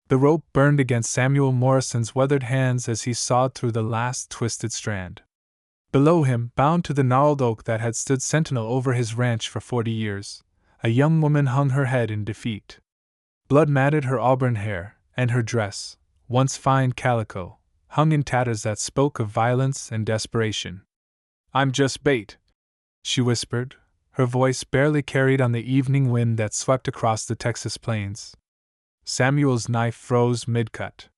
The rope burned against Samuel Morrison's weathered hands as he sawed through the last twisted strand. Below him, bound to the gnarled oak that had stood sentinel over his ranch for 40 years, a young woman hung her head in defeat. Blood matted her auburn hair, and her dress, once fine calico, hung in tatters that spoke of violence and desperation. "I'm just bait," she whispered, her voice barely carried on the evening wind that swept across the Texas plains. Samuel's knife froze mid-cut.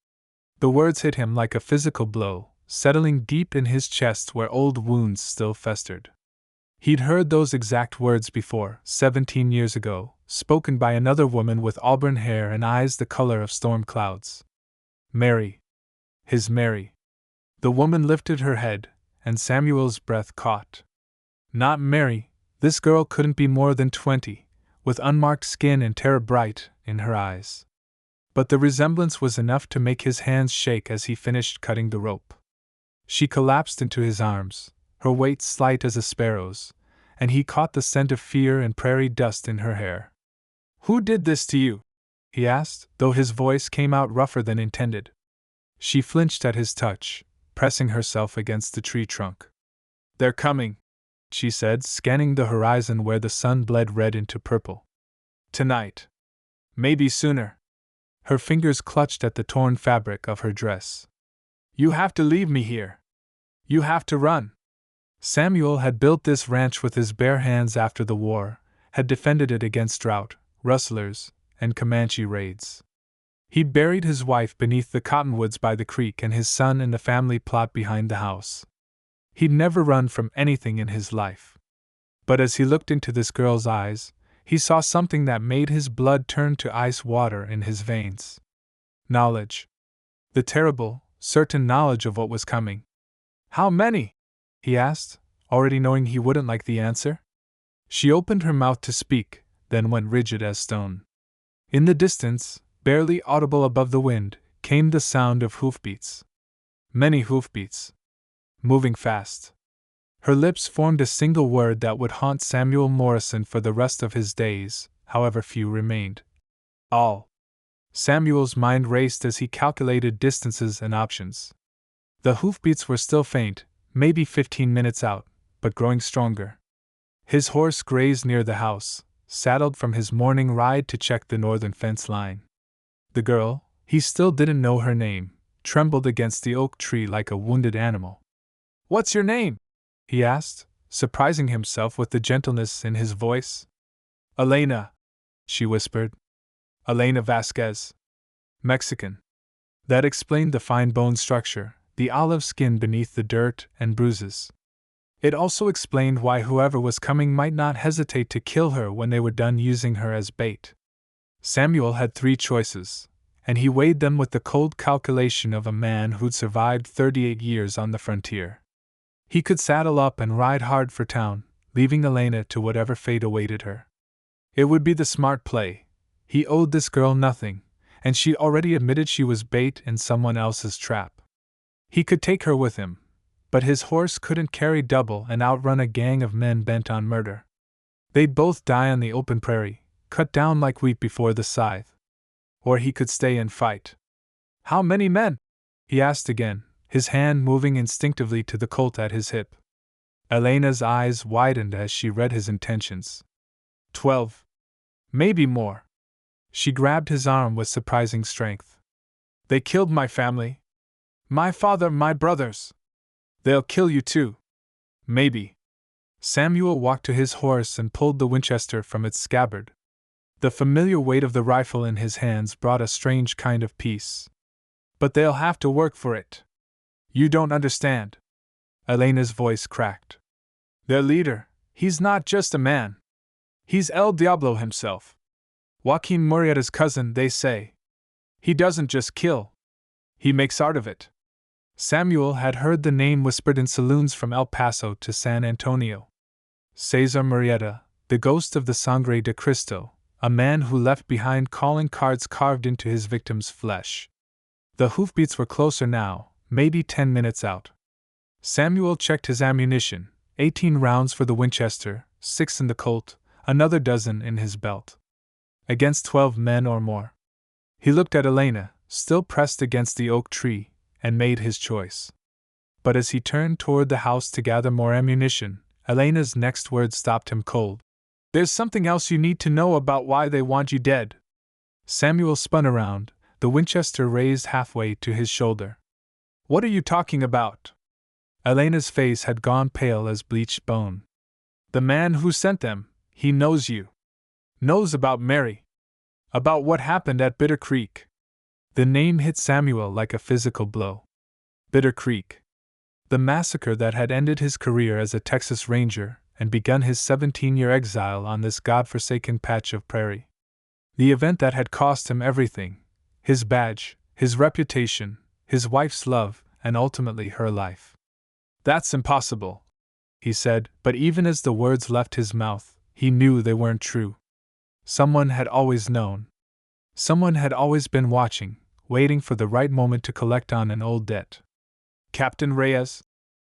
The words hit him like a physical blow, settling deep in his chest where old wounds still festered. He'd heard those exact words before, 17 years ago, spoken by another woman with auburn hair and eyes the color of storm clouds. Mary. His Mary. The woman lifted her head, and Samuel's breath caught. Not Mary, this girl couldn't be more than 20, with unmarked skin and terror bright in her eyes. But the resemblance was enough to make his hands shake as he finished cutting the rope. She collapsed into his arms, her weight slight as a sparrow's, and he caught the scent of fear and prairie dust in her hair. "Who did this to you?" he asked, though his voice came out rougher than intended. She flinched at his touch, pressing herself against the tree trunk. "They're coming," she said, scanning the horizon where the sun bled red into purple. "Tonight. Maybe sooner." Her fingers clutched at the torn fabric of her dress. "You have to leave me here. You have to run." Samuel had built this ranch with his bare hands after the war, had defended it against drought, rustlers, and Comanche raids. He'd buried his wife beneath the cottonwoods by the creek and his son in the family plot behind the house. He'd never run from anything in his life. But as he looked into this girl's eyes, he saw something that made his blood turn to ice water in his veins. Knowledge. The terrible, certain knowledge of what was coming. "How many?" he asked, already knowing he wouldn't like the answer. She opened her mouth to speak, then went rigid as stone. In the distance, barely audible above the wind, came the sound of hoofbeats. Many hoofbeats. Moving fast. Her lips formed a single word that would haunt Samuel Morrison for the rest of his days, however few remained. All. Samuel's mind raced as he calculated distances and options. The hoofbeats were still faint, maybe 15 minutes out, but growing stronger. His horse grazed near the house, saddled from his morning ride to check the northern fence line. The girl, he still didn't know her name, trembled against the oak tree like a wounded animal. "What's your name?" he asked, surprising himself with the gentleness in his voice. "Elena," she whispered. "Elena Vasquez. Mexican." That explained the fine bone structure, the olive skin beneath the dirt and bruises. It also explained why whoever was coming might not hesitate to kill her when they were done using her as bait. Samuel had 3 choices, and he weighed them with the cold calculation of a man who'd survived 38 years on the frontier. He could saddle up and ride hard for town, leaving Elena to whatever fate awaited her. It would be the smart play. He owed this girl nothing, and she already admitted she was bait in someone else's trap. He could take her with him, but his horse couldn't carry double and outrun a gang of men bent on murder. They'd both die on the open prairie, cut down like wheat before the scythe. Or he could stay and fight. "How many men?" he asked again, his hand moving instinctively to the Colt at his hip. Elena's eyes widened as she read his intentions. 12. Maybe more. She grabbed his arm with surprising strength. "They killed my family. My father, my brothers. They'll kill you too. Maybe." Samuel walked to his horse and pulled the Winchester from its scabbard. The familiar weight of the rifle in his hands brought a strange kind of peace. "But they'll have to work for it. You don't understand." Elena's voice cracked. "Their leader, he's not just a man. He's El Diablo himself. Joaquin Murrieta's cousin, they say. He doesn't just kill. He makes art of it." Samuel had heard the name whispered in saloons from El Paso to San Antonio. Cesar Murrieta, the ghost of the Sangre de Cristo, a man who left behind calling cards carved into his victim's flesh. The hoofbeats were closer now, maybe 10 minutes out. Samuel checked his ammunition, 18 rounds for the Winchester, 6 in the Colt, another dozen in his belt. Against 12 men or more. He looked at Elena, still pressed against the oak tree, and made his choice. But as he turned toward the house to gather more ammunition, Elena's next words stopped him cold. "There's something else you need to know about why they want you dead." Samuel spun around, the Winchester raised halfway to his shoulder. "What are you talking about?" Elena's face had gone pale as bleached bone. "The man who sent them, he knows you. Knows about Mary. About what happened at Bitter Creek." The name hit Samuel like a physical blow. Bitter Creek. The massacre that had ended his career as a Texas Ranger and begun his 17-year exile on this godforsaken patch of prairie. The event that had cost him everything: his badge, his reputation, his wife's love, and ultimately her life. "That's impossible," he said, but even as the words left his mouth, he knew they weren't true. Someone had always known. Someone had always been watching, waiting for the right moment to collect on an old debt. "Captain Reyes?"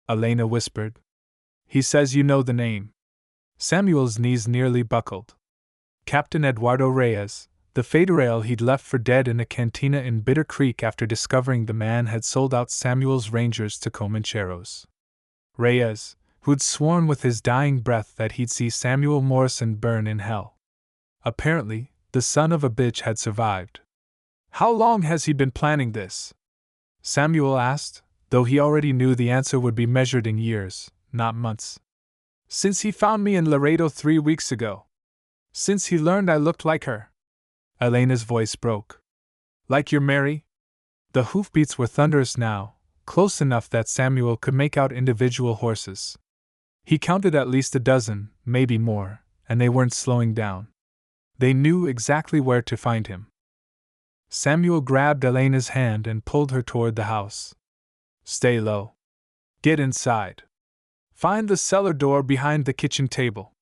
Elena whispered. "He says you know the name." Samuel's knees nearly buckled. Captain Eduardo Reyes, the federale he'd left for dead in a cantina in Bitter Creek after discovering the man had sold out Samuel's Rangers to Comancheros. Reyes, who'd sworn with his dying breath that he'd see Samuel Morrison burn in hell. Apparently, the son of a bitch had survived. "How long has he been planning this?" Samuel asked, though he already knew the answer would be measured in years, not months. "Since he found me in Laredo 3 weeks ago. Since he learned I looked like her." Elena's voice broke. "Like your Mary?" The hoofbeats were thunderous now, close enough that Samuel could make out individual horses. He counted at least a dozen, maybe more, and they weren't slowing down. They knew exactly where to find him. Samuel grabbed Elena's hand and pulled her toward the house. "Stay low. Get inside. Find the cellar door behind the kitchen table."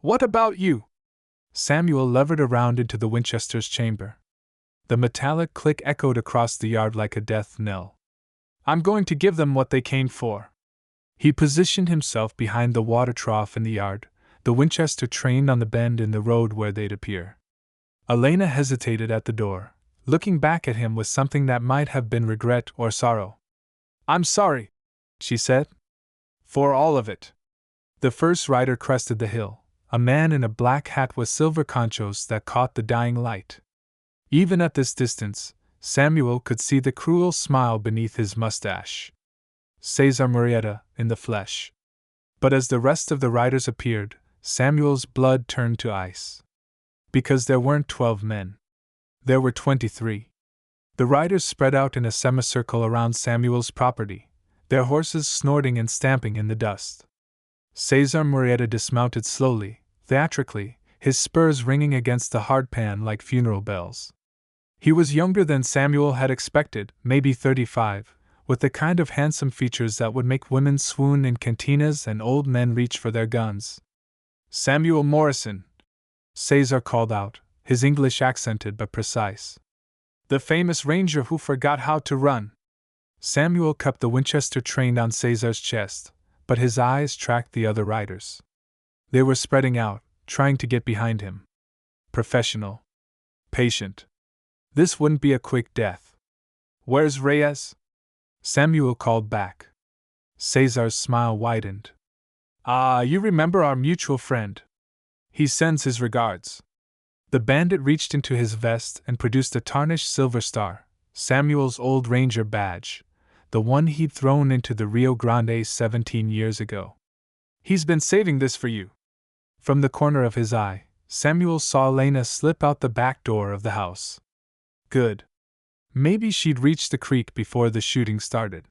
"What about you?" Samuel levered around into the Winchester's chamber. The metallic click echoed across the yard like a death knell. "I'm going to give them what they came for." He positioned himself behind the water trough in the yard, the Winchester trained on the bend in the road where they'd appear. Elena hesitated at the door, looking back at him with something that might have been regret or sorrow. "I'm sorry," she said. "For all of it." The first rider crested the hill, a man in a black hat with silver conchos that caught the dying light. Even at this distance, Samuel could see the cruel smile beneath his mustache. Cesar Murrieta, in the flesh. But as the rest of the riders appeared, Samuel's blood turned to ice. Because there weren't 12 men. There were 23. The riders spread out in a semicircle around Samuel's property, their horses snorting and stamping in the dust. Cesar Murrieta dismounted slowly, theatrically, his spurs ringing against the hardpan like funeral bells. He was younger than Samuel had expected, maybe 35, with the kind of handsome features that would make women swoon in cantinas and old men reach for their guns. "Samuel Morrison," Cesar called out, his English accented but precise. "The famous ranger who forgot how to run." Samuel cupped the Winchester trained on Cesar's chest, but his eyes tracked the other riders. They were spreading out, trying to get behind him. Professional. Patient. This wouldn't be a quick death. "Where's Reyes?" Samuel called back. Cesar's smile widened. "Ah, you remember our mutual friend. He sends his regards." The bandit reached into his vest and produced a tarnished silver star, Samuel's old ranger badge, the one he'd thrown into the Rio Grande 17 years ago. "He's been saving this for you." From the corner of his eye, Samuel saw Elena slip out the back door of the house. Good. Maybe she'd reached the creek before the shooting started.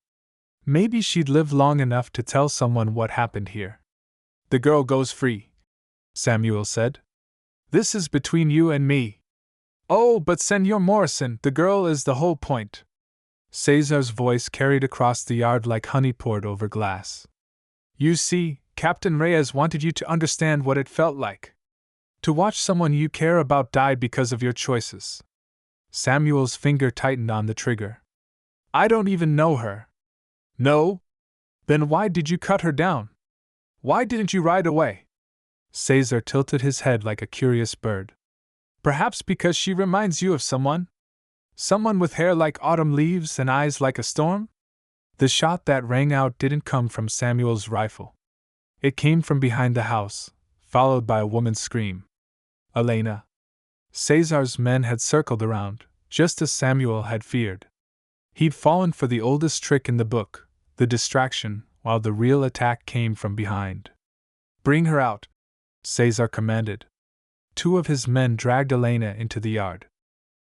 Maybe she'd lived long enough to tell someone what happened here. "The girl goes free," Samuel said. "This is between you and me." "Oh, but Senor Morrison, the girl is the whole point." Cesar's voice carried across the yard like honey poured over glass. "You see, Captain Reyes wanted you to understand what it felt like. To watch someone you care about die because of your choices." Samuel's finger tightened on the trigger. "I don't even know her." "No? Then why did you cut her down? Why didn't you ride away?" Cesar tilted his head like a curious bird. "Perhaps because she reminds you of someone?" Someone with hair like autumn leaves and eyes like a storm? The shot that rang out didn't come from Samuel's rifle. It came from behind the house, followed by a woman's scream. Elena. Cesar's men had circled around, just as Samuel had feared. He'd fallen for the oldest trick in the book, the distraction, while the real attack came from behind. Bring her out, Cesar commanded. Two of his men dragged Elena into the yard.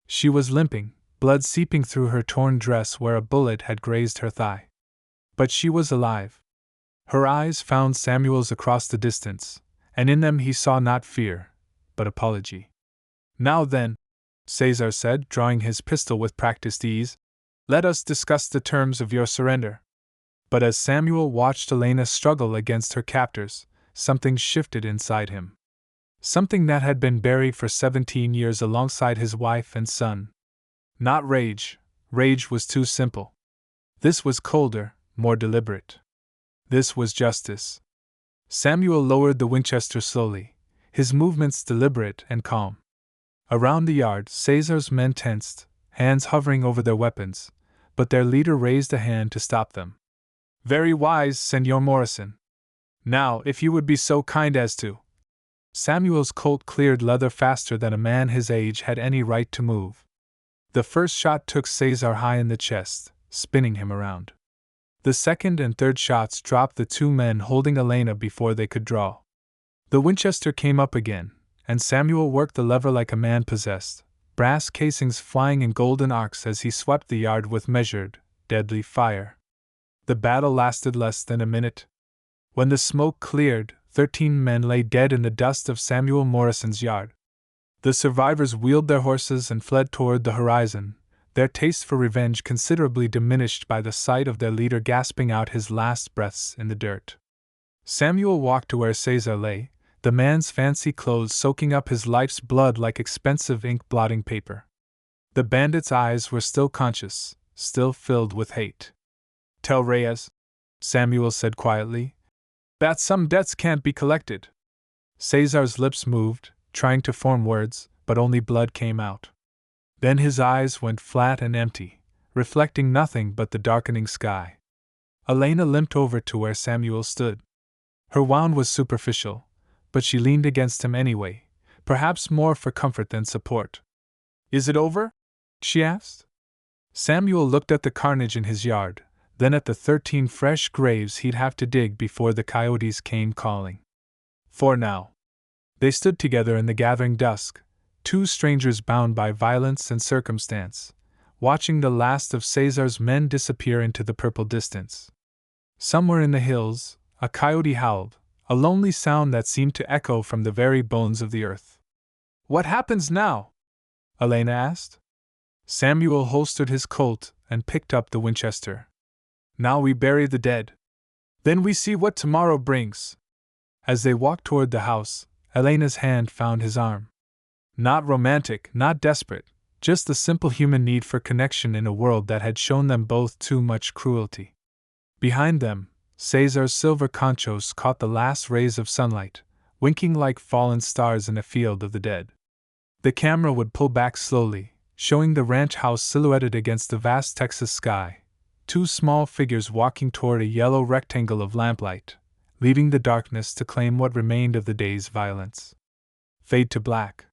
She was limping, blood seeping through her torn dress where a bullet had grazed her thigh. But she was alive. Her eyes found Samuel's across the distance, and in them he saw not fear, but apology. Now then, Cesar said, drawing his pistol with practiced ease, let us discuss the terms of your surrender. But as Samuel watched Elena struggle against her captors, something shifted inside him. Something that had been buried for 17 years alongside his wife and son. Not rage. Rage was too simple. This was colder, more deliberate. This was justice. Samuel lowered the Winchester slowly, his movements deliberate and calm. Around the yard, Cesar's men tensed, hands hovering over their weapons, but their leader raised a hand to stop them. Very wise, Senor Morrison. Now, if you would be so kind as to. Samuel's Colt cleared leather faster than a man his age had any right to move. The first shot took Cesar high in the chest, spinning him around. The second and third shots dropped the two men holding Elena before they could draw. The Winchester came up again, and Samuel worked the lever like a man possessed, brass casings flying in golden arcs as he swept the yard with measured, deadly fire. The battle lasted less than a minute. When the smoke cleared, 13 men lay dead in the dust of Samuel Morrison's yard. The survivors wheeled their horses and fled toward the horizon, their taste for revenge considerably diminished by the sight of their leader gasping out his last breaths in the dirt. Samuel walked to where Cesar lay, the man's fancy clothes soaking up his life's blood like expensive ink blotting paper. The bandit's eyes were still conscious, still filled with hate. Tell Reyes, Samuel said quietly, that some debts can't be collected. Cesar's lips moved, trying to form words, but only blood came out. Then his eyes went flat and empty, reflecting nothing but the darkening sky. Elena limped over to where Samuel stood. Her wound was superficial, but she leaned against him anyway, perhaps more for comfort than support. Is it over? She asked. Samuel looked at the carnage in his yard, then at the 13 fresh graves he'd have to dig before the coyotes came calling. For now. They stood together in the gathering dusk, two strangers bound by violence and circumstance, watching the last of Cesar's men disappear into the purple distance. Somewhere in the hills, a coyote howled, a lonely sound that seemed to echo from the very bones of the earth. What happens now? Elena asked. Samuel holstered his Colt and picked up the Winchester. Now we bury the dead. Then we see what tomorrow brings. As they walked toward the house, Elena's hand found his arm. Not romantic, not desperate, just the simple human need for connection in a world that had shown them both too much cruelty. Behind them, Cesar's silver conchos caught the last rays of sunlight, winking like fallen stars in a field of the dead. The camera would pull back slowly, showing the ranch house silhouetted against the vast Texas sky, two small figures walking toward a yellow rectangle of lamplight, leaving the darkness to claim what remained of the day's violence. Fade to black.